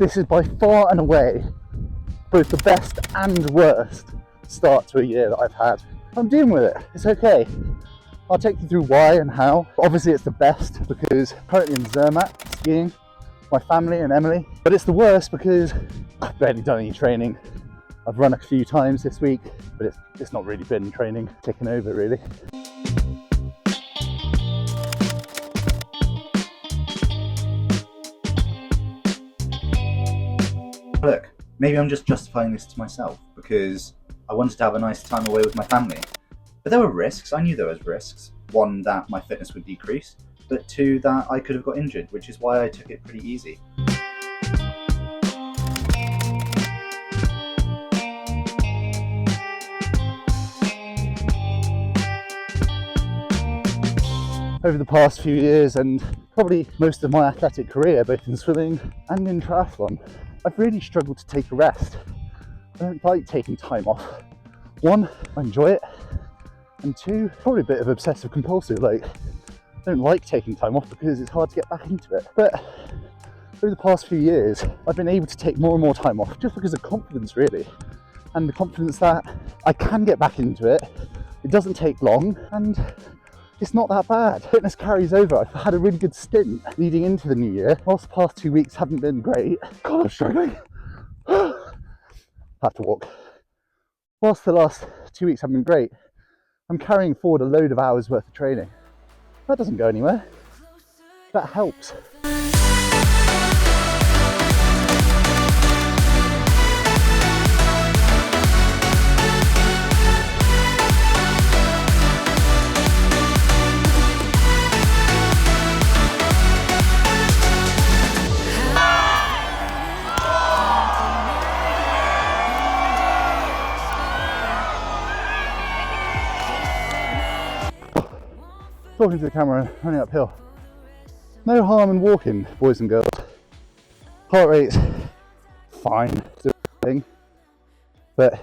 This is by far and away both the best and worst start to a year that I've had. I'm dealing with it, it's okay. I'll take you through why and how. Obviously it's the best because I'm currently in Zermatt skiing, my family and Emily. But it's the worst because I've barely done any training. I've run a few times this week, but it's not really been training, taking over really. Look, maybe I'm just justifying this to myself because I wanted to have a nice time away with my family. But there were risks, I knew there was risks. One, that my fitness would decrease, but two, that I could have got injured, which is why I took it pretty easy. Over the past few years and probably most of my athletic career, both in swimming and in triathlon, I've really struggled to take a rest. I don't like taking time off. One, I enjoy it, and two, probably a bit of obsessive compulsive. Like, I don't like taking time off because it's hard to get back into it. But over the past few years, I've been able to take more and more time off just because of confidence really. And the confidence that I can get back into it, it doesn't take long, and it's not that bad. Fitness carries over. I've had a really good stint leading into the new year. Whilst the past 2 weeks haven't been great, God, I'm struggling. I have to walk. Whilst the last 2 weeks haven't been great, I'm carrying forward a load of hours worth of training. That doesn't go anywhere. That helps. Talking to the camera and running uphill. No harm in walking, boys and girls. Heart rate's fine, still thing, but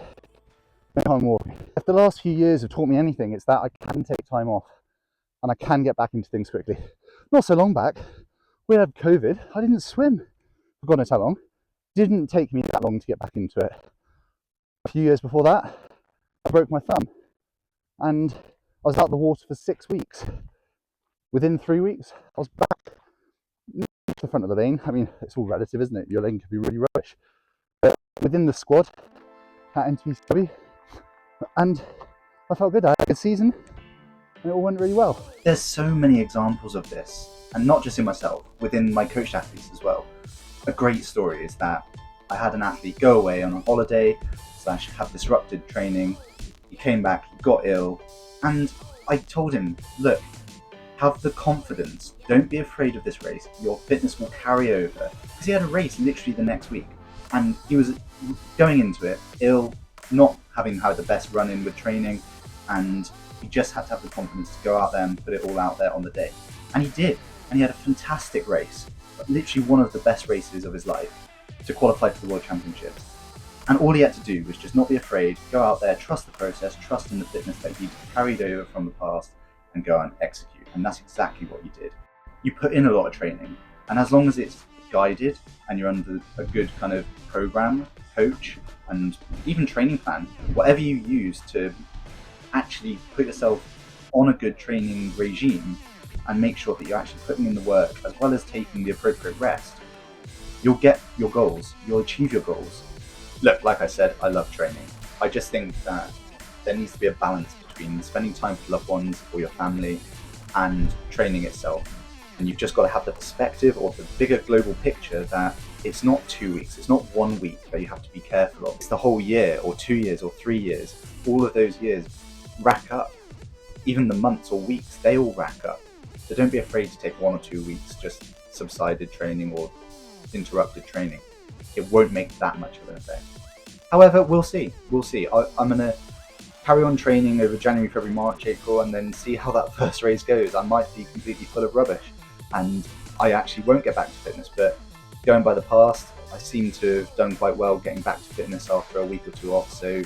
no harm in walking. If the last few years have taught me anything, it's that I can take time off and I can get back into things quickly. Not so long back, we had COVID, I didn't swim for God knows how long. Didn't take me that long to get back into it. A few years before that, I broke my thumb and I was out of the water for 6 weeks. Within 3 weeks, I was back to the front of the lane. I mean, it's all relative, isn't it? Your lane could be really rubbish. But within the squad at NTCW, and I felt good. I had a good season, and it all went really well. There's so many examples of this, and not just in myself, within my coached athletes as well. A great story is that I had an athlete go away on a holiday, / have disrupted training. He came back, he got ill, and I told him, look, have the confidence, don't be afraid of this race, your fitness will carry over. Because he had a race literally the next week, and he was going into it ill, not having had the best run in with training, and he just had to have the confidence to go out there and put it all out there on the day. And he did, and he had a fantastic race, literally one of the best races of his life, to qualify for the World Championships. And all he had to do was just not be afraid, go out there, trust the process, trust in the fitness that he'd carried over from the past, and go and execute. And that's exactly what you did. You put in a lot of training, and as long as it's guided and you're under a good kind of program, coach, and even training plan, whatever you use to actually put yourself on a good training regime and make sure that you're actually putting in the work as well as taking the appropriate rest, you'll get your goals, you'll achieve your goals. Look, like I said, I love training. I just think that there needs to be a balance between spending time with loved ones or your family and training itself. And you've just got to have the perspective or the bigger global picture that it's not 2 weeks, it's not 1 week that you have to be careful of. It's the whole year or 2 years or 3 years. All of those years rack up. Even the months or weeks, they all rack up. So don't be afraid to take 1 or 2 weeks just subsided training or interrupted training. It won't make that much of an effect. However, we'll see. I'm going to carry on training over January, February, March, April, and then see how that first race goes. I might be completely full of rubbish and I actually won't get back to fitness, but going by the past, I seem to have done quite well getting back to fitness after a week or two off. So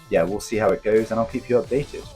yeah, we'll see how it goes and I'll keep you updated.